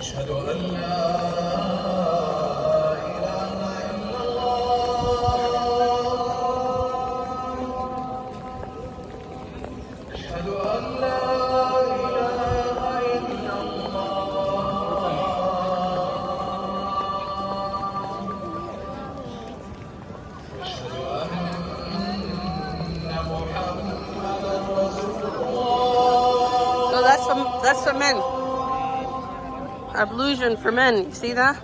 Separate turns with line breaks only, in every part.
أشهد أن لا إله إلا الله أشهد أن لا إله إلا الله أشهد أن محمدا رسول الله.
So that's for men. Ablution for men. You see that?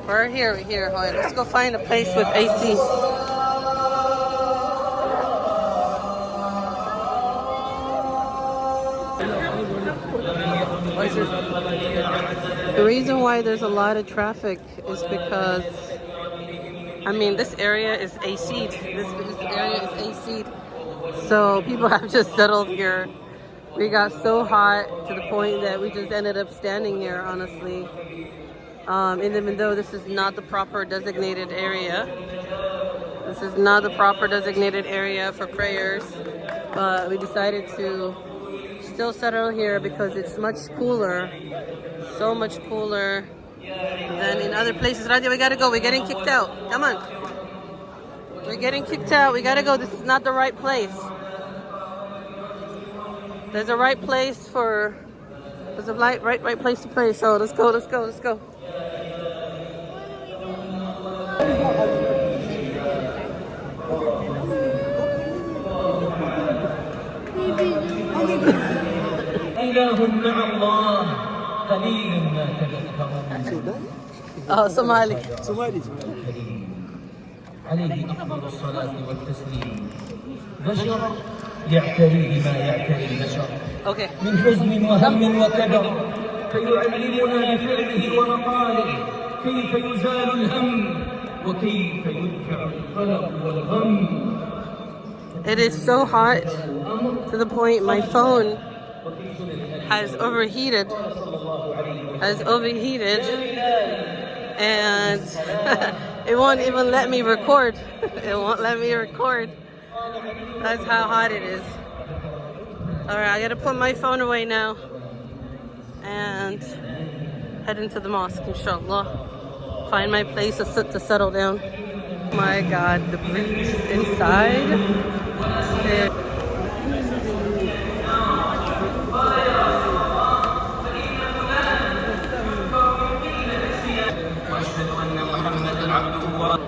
We're here. Hold on. Let's go find a place with AC. The reason why there's a lot of traffic is because, I mean, this area is AC'd. This area is AC'd. So people have just settled here. We got so hot to the point that we just ended up standing here, honestly. And even though this is not the proper designated area, this is not the proper designated area for prayers, but we decided to still settle here because it's much cooler, so much cooler than in other places. Radia, we gotta go. We're getting kicked out. Come on. We're getting kicked out. We gotta go. This is not the right place. There's a right place for. There's a right place to pray. So let's go. Oh, Somali.
عليه أفضل الصلاة والتسليم بشر يعتريه ما يعتري البشر من حزن وهم وكدر فيعلمنا بفعله ومقاله كيف يزال الهم وكيف يدفع القلق والغم.
It is so hot to the point my phone has overheated and it won't even let me record. It won't let me record. That's how hot it is. Alright, I gotta put my phone away now and head into the mosque, inshallah. Find my place to settle down. Oh my god, the breeze inside is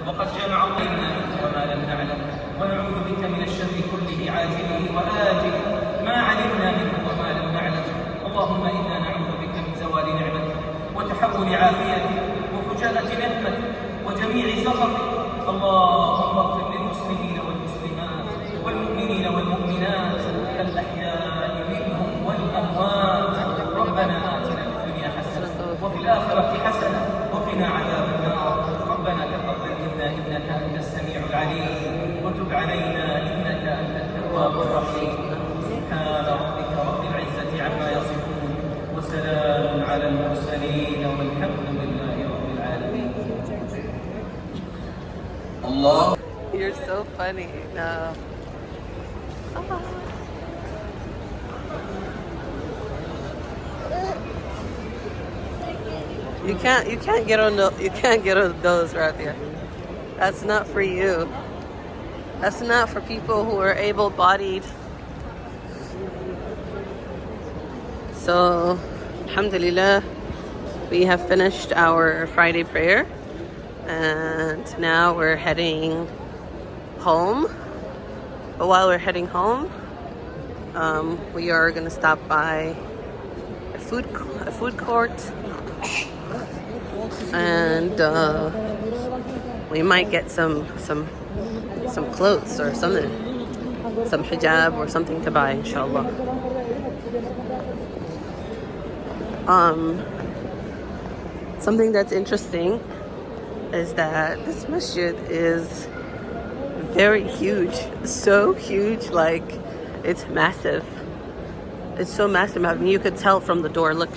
وقد جمع بيننا وما لم نعلم ونعوذ بك من الشر كله عاجله وآجله ما علمنا منه وما لم نعلم. اللهم إنا نعوذ بك من زوال نعمتك وتحول عافيتك وفجاءة نقمتك وجميع سخطك. اللهم اغفر للمسلمين والمسلمات والمؤمنين والمؤمنات الأحياء منهم والأموات. ربنا آتنا في الدنيا حسنة وفي الآخرة حسنة وقنا عذاب النار. ربنا تقبل منا إنك أنت السميع العليم وتب علينا إنك أنت التواب الرحيم. سبحان ربك رب العزة عما يصفون وسلام على المرسلين والحمد لله رب العالمين. الله.
You're so funny. No. You can't get on those right there. That's not for you. That's not for people who are able-bodied. So, alhamdulillah, we have finished our Friday prayer and now we're heading home. But while we're heading home, we are gonna stop by a food court, and we might get some clothes or something, some hijab or something to buy, inshallah. Something that's interesting is that this masjid is very huge, so huge, like it's massive. It's so massive. I mean, you could tell from the door. Look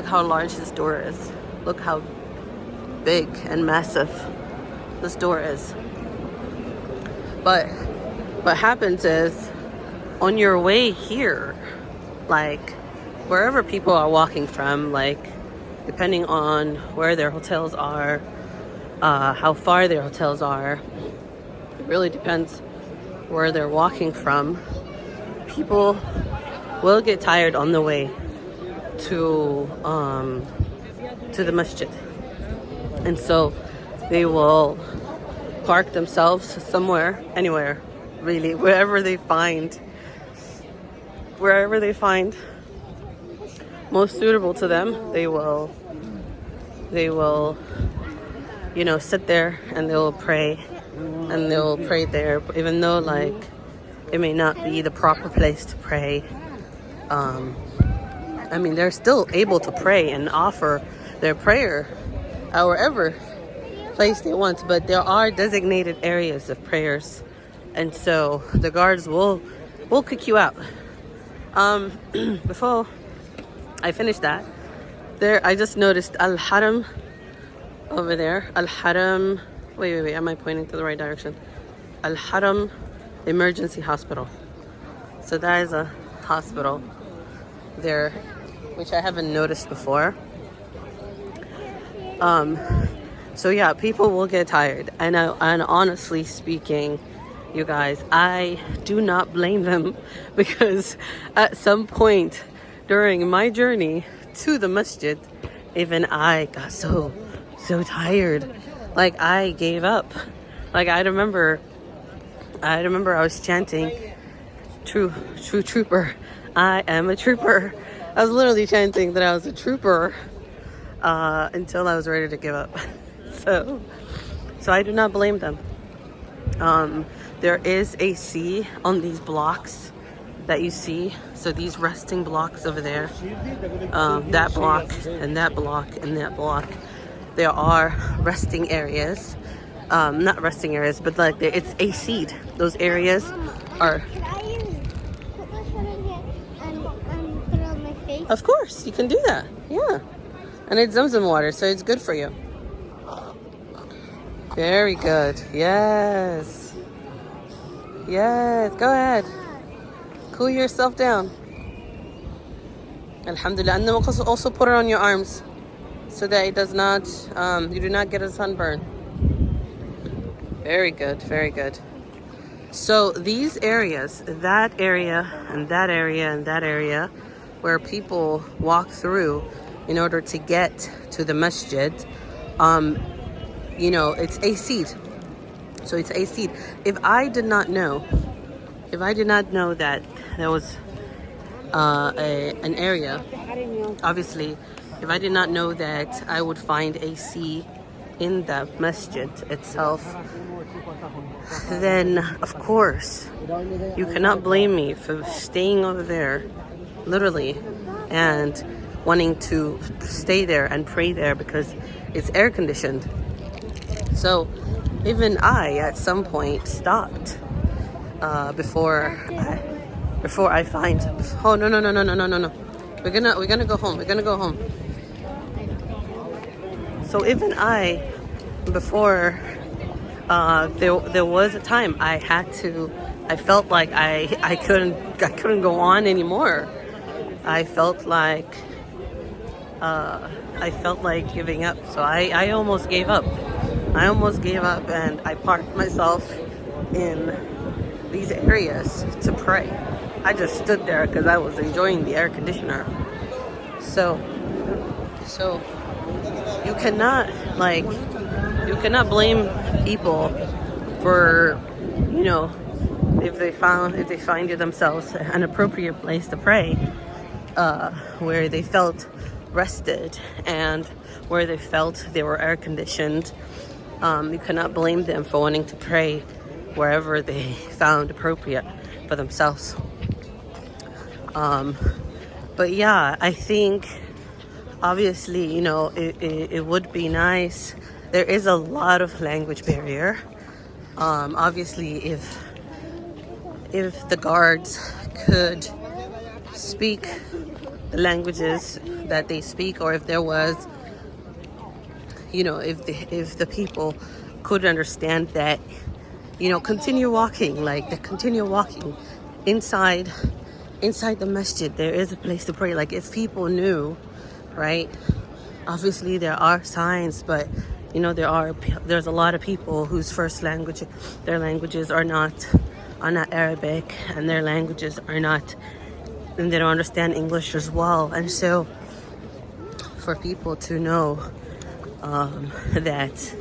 how large this door is. Look how big and massive this door is. But what happens is on your way here, like wherever people are walking from, like depending on where their hotels are, how far their hotels are, it really depends where they're walking from. People will get tired on the way to the masjid, and so they will park themselves somewhere, anywhere, really, wherever they find most suitable to them. They will sit there and they'll pray, and they'll pray there, even though like it may not be the proper place to pray. They're still able to pray and offer their prayer wherever place they want, but there are designated areas of prayers, and so the guards will kick you out. Before I finish that, I just noticed Al-Haram over there. Al-Haram, wait, am I pointing to the right direction? Al-Haram Emergency Hospital. So that is a hospital there, which I haven't noticed before. So yeah, people will get tired, and honestly speaking, you guys, I do not blame them, because at some point during my journey to the masjid, even I got so tired, like I gave up. Like I remember I was chanting, true trooper, I am a trooper. I was literally chanting that I was a trooper until I was ready to give up. So I do not blame them. There is AC on these blocks that you see. So these resting blocks over there, that block and that block and that block, there are resting areas. Not resting areas, but like it's AC'd. Those areas are.
Can I put this one in here and put it on my face?
Of course, you can do that. Yeah. And it's Zamzam water, so it's good for you. Very good. Yes. Yes. Go ahead. Cool yourself down. Alhamdulillah. And then also put it on your arms so that it does not, you do not get a sunburn. Very good. Very good. So these areas, that area and that area and that area, where people walk through in order to get to the masjid, it's AC'd. So it's AC'd. If I did not know that there was an area, obviously, if I did not know that I would find AC in the masjid itself, then of course you cannot blame me for staying over there, literally, and wanting to stay there and pray there because it's air conditioned. So even I at some point stopped before I find. Oh no. We're gonna go home. So even I, before there was a time I felt like I couldn't go on anymore. I felt like giving up. So I almost gave up. And I parked myself in these areas to pray. I just stood there because I was enjoying the air conditioner. So you cannot blame people for, if they find themselves an appropriate place to pray, where they felt rested and where they felt they were air conditioned. You cannot blame them for wanting to pray wherever they found appropriate for themselves. But yeah, I think obviously, it would be nice. There is a lot of language barrier. Obviously, if the guards could speak the languages that they speak, or if there was, if the people could understand that you know, continue walking, like continue walking inside the masjid. There is a place to pray. Like if people knew, right? Obviously there are signs, but you know, there's a lot of people whose first language, their languages are not Arabic, and their languages are not, and they don't understand English as well. And so for people to know that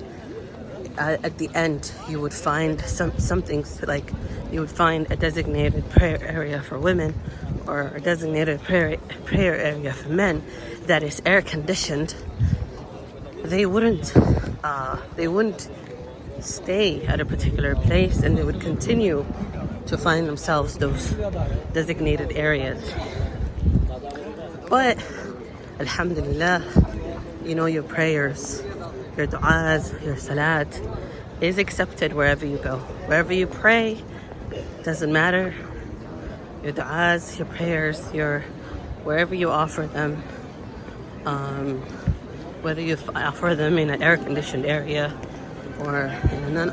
at the end you would find something like you would find a designated prayer area for women or a designated prayer area for men that is air conditioned, they wouldn't stay at a particular place, and they would continue to find themselves those designated areas. But alhamdulillah, you know, your prayers, your du'as, your salat is accepted wherever you go. Wherever you pray, doesn't matter. Your du'as, your prayers, wherever you offer them, whether you offer them in an air-conditioned area or in an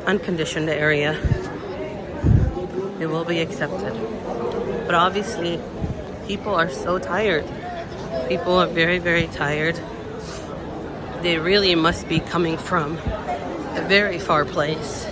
unconditioned area, it will be accepted. But obviously, people are so tired. People are very, very tired. They really must be coming from a very far place